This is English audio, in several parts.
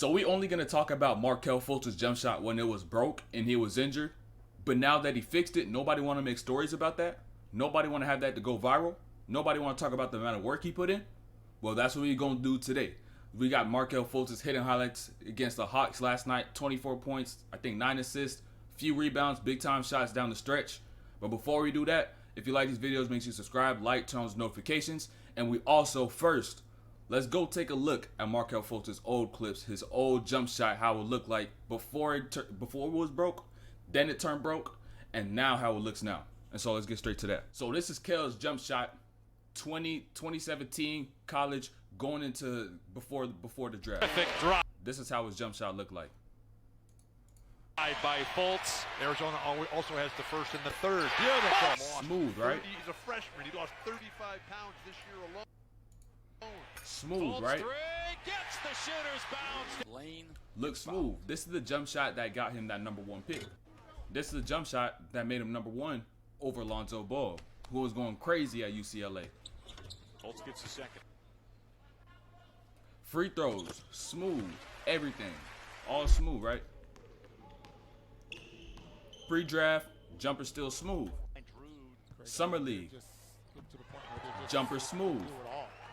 So we only gonna talk about Markelle Fultz's jump shot when it was broke and he was injured. But now that he fixed it, nobody want to make stories about that. Nobody want to have that to go viral. Nobody want to talk about the amount of work he put in. Well, that's what we're gonna do today. We got Markelle Fultz's hitting highlights against the Hawks last night. 24 points, I think 9 assists, few rebounds, big time shots down the stretch. But before we do that, if you like these videos, make sure you subscribe, like, turn on those notifications. And we also first, let's go take a look at Markelle Fultz's old clips, his old jump shot, how it looked like before it was broke, then it turned broke, and now how it looks now. And so let's get straight to that. So this is Kel's jump shot, 2017 college, going into before the draft. Perfect drop. This is how his jump shot looked like. By Fultz. Arizona also has the first and the third. Beautiful. Smooth, right? He's a freshman. He lost 35 pounds this year alone. Smooth, right? Gets the shooter's bounce. Lane. Looks smooth. This is the jump shot that got him that #1 pick. This is the jump shot that made him #1 over Lonzo Ball, who was going crazy at UCLA. Fultz gets the second. Free throws, smooth, everything, all smooth, right? Pre-draft, jumper still smooth. Summer league, jumper smooth.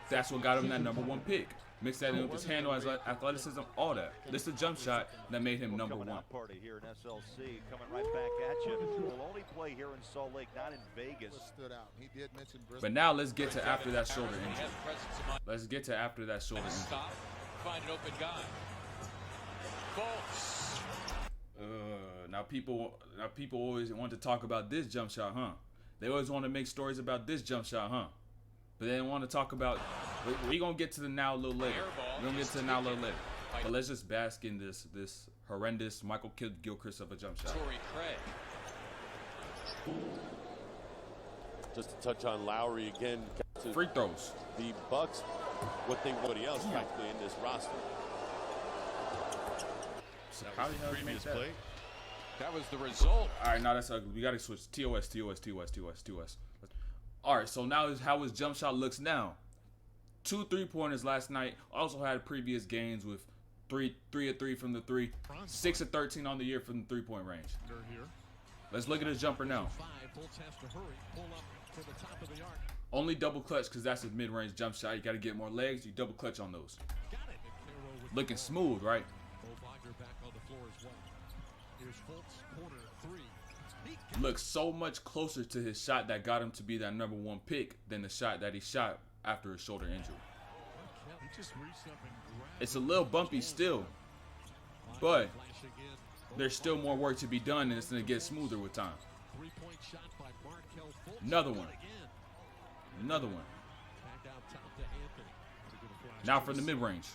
That's what got him that #1 pick. Mix that in with his handle, his athleticism, all that. This is a jump shot that made him #1. Party here in SLC, coming right back at you. Will only play here in Salt Lake, not in Vegas. Stood out. He did mention Bristol. But now let's get to after that shoulder injury. Let's get to after that shoulder injury. Stop. Find an open guy. Fultz. Now people always want to talk about this jump shot, huh? They always want to make stories about this jump shot, huh? But they don't want to talk about. We're gonna get to the now a little later. We're gonna get to the now a little later. But let's just bask in this horrendous Michael Gilchrist of a jump shot. Torrey Craig. Just to touch on Lowry again. Free throws. The Bucks, what they nobody else practically in this roster. So how the hell did you make that? Play. That was the result. All right, now that's ugly. We gotta switch TOS. All right, so now is how his jump shot looks now. 2 3-pointers last night. Also had previous games with 3 of 3 from the 3, 6 of 13 on the year from the 3-point range. Let's look at his jumper now. Only double clutch because that's his mid-range jump shot. You got to get more legs. You double clutch on those. Looking smooth, right? Looks so much closer to his shot that got him to be that #1 pick than the shot that he shot after his shoulder injury. It's a little bumpy still, but there's still more work to be done, and it's going to get smoother with time. Another one. Another one. Now from the mid-range.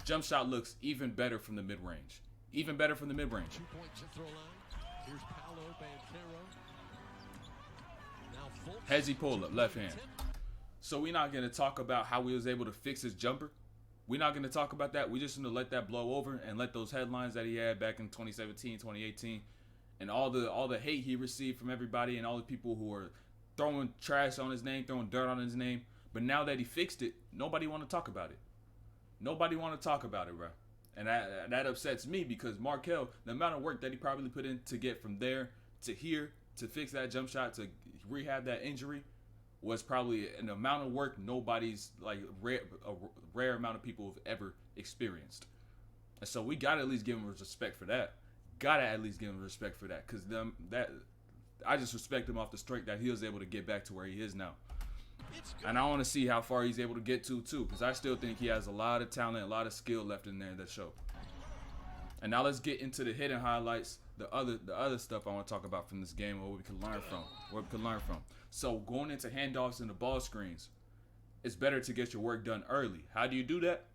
Jump shot looks even better from the mid-range. Even better from the mid-range. Hezzy pull-up, left hand. So we're not going to talk about how he was able to fix his jumper. We're not going to talk about that. We're just going to let that blow over and let those headlines that he had back in 2017, 2018, and all the hate he received from everybody and all the people who were throwing trash on his name, throwing dirt on his name. But now that he fixed it, nobody want to talk about it. Nobody want to talk about it, bro. And that upsets me because Markelle, the amount of work that he probably put in to get from there to here to fix that jump shot, to rehab that injury, was probably an amount of work nobody's, like, a rare amount of people have ever experienced. And so we got to at least give him respect for that. Got to at least give him respect for that, because I just respect him off the strength that he was able to get back to where he is now. And I want to see how far he's able to get to, too, because I still think he has a lot of talent, a lot of skill left in there that show. And now let's get into the hidden highlights, the other stuff I want to talk about from this game, what we can learn from. So going into handoffs and the ball screens, it's better to get your work done early. How do you do that?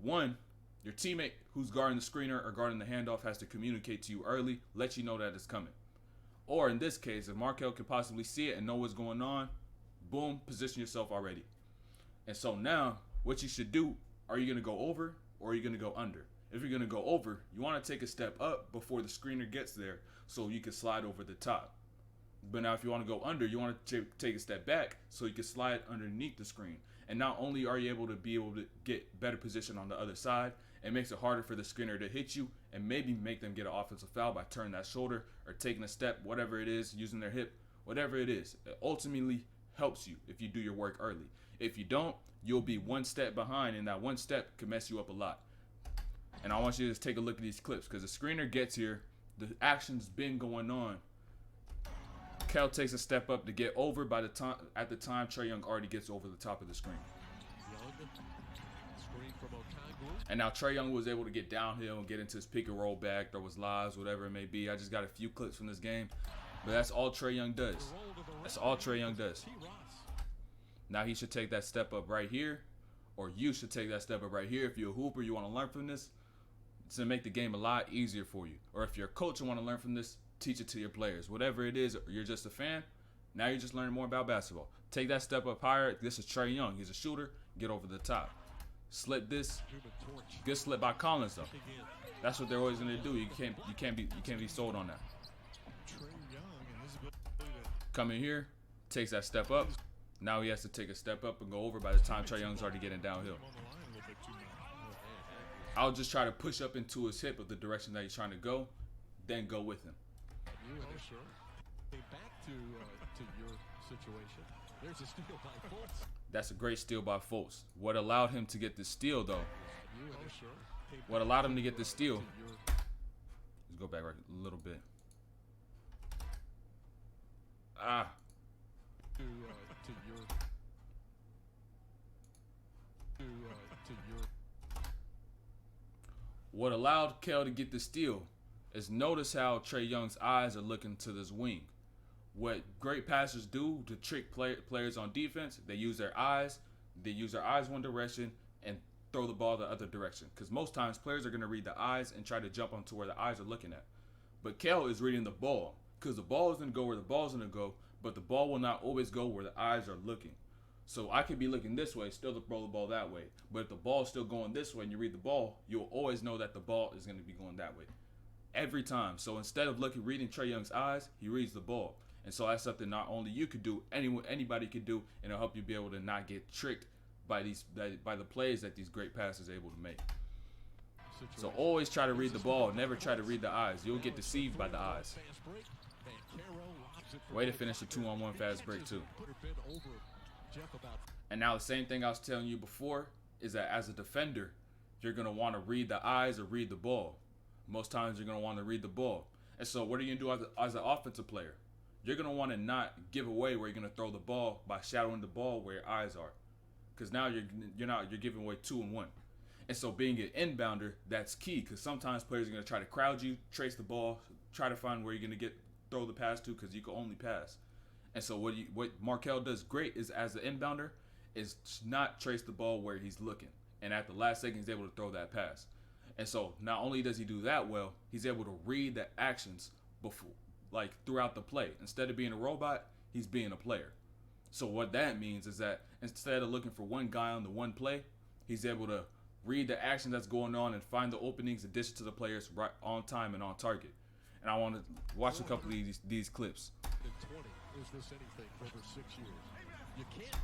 One, your teammate who's guarding the screener or guarding the handoff has to communicate to you early, let you know that it's coming. Or in this case, if Markelle can possibly see it and know what's going on, boom, position yourself already. And so now, what you should do, are you going to go over or are you going to go under? If you're going to go over, you want to take a step up before the screener gets there so you can slide over the top. But now if you want to go under, you want to take a step back so you can slide underneath the screen. And not only are you able to get better position on the other side, it makes it harder for the screener to hit you and maybe make them get an offensive foul by turning that shoulder or taking a step, whatever it is, using their hip, whatever it is. It ultimately helps you if you do your work early. If you don't, you'll be one step behind, and that one step can mess you up a lot. And I want you to just take a look at these clips because the screener gets here, the action's been going on. Kel takes a step up to get over at the time Trae Young already gets over the top of the screen. And now Trae Young was able to get downhill and get into his pick and roll bag, throw his lives, whatever it may be. I just got a few clips from this game, but that's all Trae Young does. That's all Trae Young does. Now he should take that step up right here, or you should take that step up right here. If you're a hooper, you want to learn from this, it's gonna make the game a lot easier for you. Or if you're a coach and want to learn from this, teach it to your players. Whatever it is, or you're just a fan, now you're just learning more about basketball. Take that step up higher. This is Trae Young. He's a shooter. Get over the top. Slip this. Good slip by Collins though. That's what they're always gonna do. You can't be sold on that. Come in here, takes that step up. Now he has to take a step up and go over by the time Trae Young's already getting downhill. I'll just try to push up into his hip of the direction that he's trying to go, then go with him. Back to your situation. There's a steal by Fultz. That's a great steal by Fultz. What allowed him to get the steal, though? What allowed him to get the steal? Let's go back right a little bit. What allowed Kel to get the steal is notice how Trae Young's eyes are looking to this wing. What great passers do to trick players on defense, they use their eyes. They use their eyes one direction and throw the ball the other direction. Because most times players are going to read the eyes and try to jump onto where the eyes are looking at. But Kel is reading the ball because the ball is going to go where the ball is going to go, but the ball will not always go where the eyes are looking. So I could be looking this way, still throw the ball that way. But if the ball is still going this way and you read the ball, you'll always know that the ball is going to be going that way. Every time. So instead of reading Trae Young's eyes, he reads the ball. And so that's something not only you could do, anybody could do, and it'll help you be able to not get tricked by the plays that these great passers are able to make. So always try to read the ball, never try to read the eyes. You'll get deceived by the eyes. Way to finish a 2-on-1 fast break too. And now the same thing I was telling you before is that as a defender, you're going to want to read the eyes or read the ball. Most times you're going to want to read the ball. And so what are you going to do as an offensive player? You're going to want to not give away where you're going to throw the ball by shadowing the ball where your eyes are. Because now you're giving away 2 and 1. And so being an inbounder, that's key, because sometimes players are going to try to crowd you, trace the ball, try to find where you're going to throw the pass to, because you can only pass. And so what Markelle does great is, as an inbounder, is not trace the ball where he's looking. And at the last second, he's able to throw that pass. And so not only does he do that well, he's able to read the actions throughout the play. Instead of being a robot, he's being a player. So what that means is that instead of looking for one guy on the one play, he's able to read the action that's going on and find the openings and dish it to the players right on time and on target. And I want to watch a couple of these clips. Is this anything over 6 years? You can't.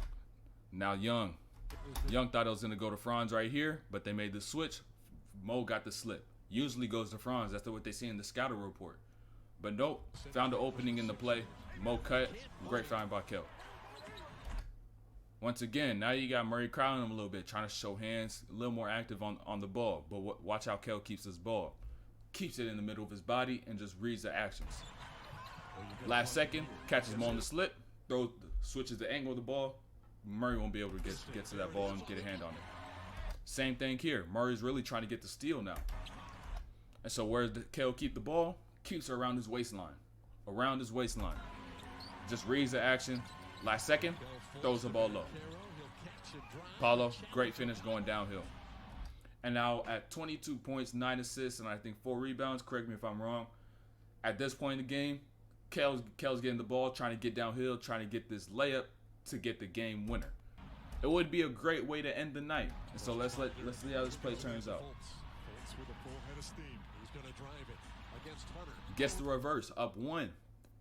Now Young thought it was going to go to Franz right here, but they made the switch. Mo got the slip. Usually goes to Franz. That's what they see in the scouting report. But nope, found the opening in the play. Mo cut. Great find by Kel. Once again, now you got Murray crowding him a little bit, trying to show hands, a little more active on the ball. But watch how Kel keeps his ball. Keeps it in the middle of his body and just reads the actions. Last second, catches Mo on the slip, switches the angle of the ball. Murray won't be able to get to that ball and get a hand on it. Same thing here. Murray's really trying to get the steal now. And so where does Kel keep the ball? Keeps it around his waistline. Around his waistline. Just reads the action. Last second, throws the ball low. Paulo, great finish going downhill. And now at 22 points, 9 assists, and I think 4 rebounds. Correct me if I'm wrong. At this point in the game, Kel's getting the ball, trying to get downhill, trying to get this layup to get the game winner. It would be a great way to end the night. And so let's see how this play turns out. Gets the reverse, up 1.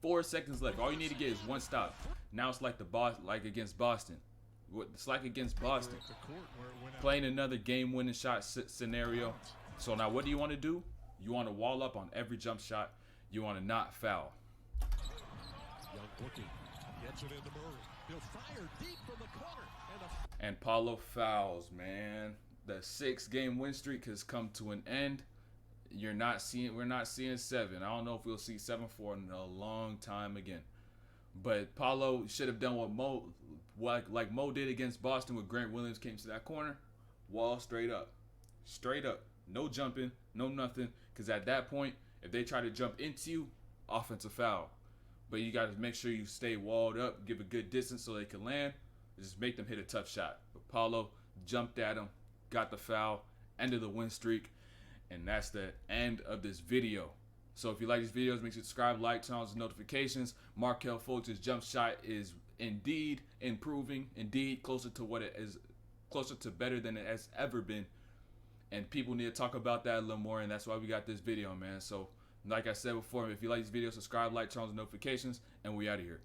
4 seconds left. All you need to get is one stop. Now it's like against Boston. It's like against Boston. At the court where it went out. Playing another game-winning shot scenario. So now what do you want to do? You want to wall up on every jump shot. You want to not foul. Young looking. Gets it into Murray. He'll fire deep from the corner. And Paulo fouls, man. The 6-game win streak has come to an end. We're not seeing 7. I don't know if we'll see 7-4 in a long time again. But Paulo should have done like Mo did against Boston when Grant Williams came to that corner. Wall straight up. Straight up. No jumping, no nothing. Because at that point, if they try to jump into you, offensive foul. But you got to make sure you stay walled up, give a good distance so they can land. Just make them hit a tough shot. But Paulo jumped at him, got the foul, end of the win streak. And that's the end of this video. So if you like these videos, make sure to subscribe, like, turn on those notifications. Markelle Fultz's jump shot is indeed improving, indeed closer to what it is, closer to better than it has ever been. And people need to talk about that a little more, and that's why we got this video, man. So like I said before, if you like these videos, subscribe, like, turn on the notifications, and we out of here.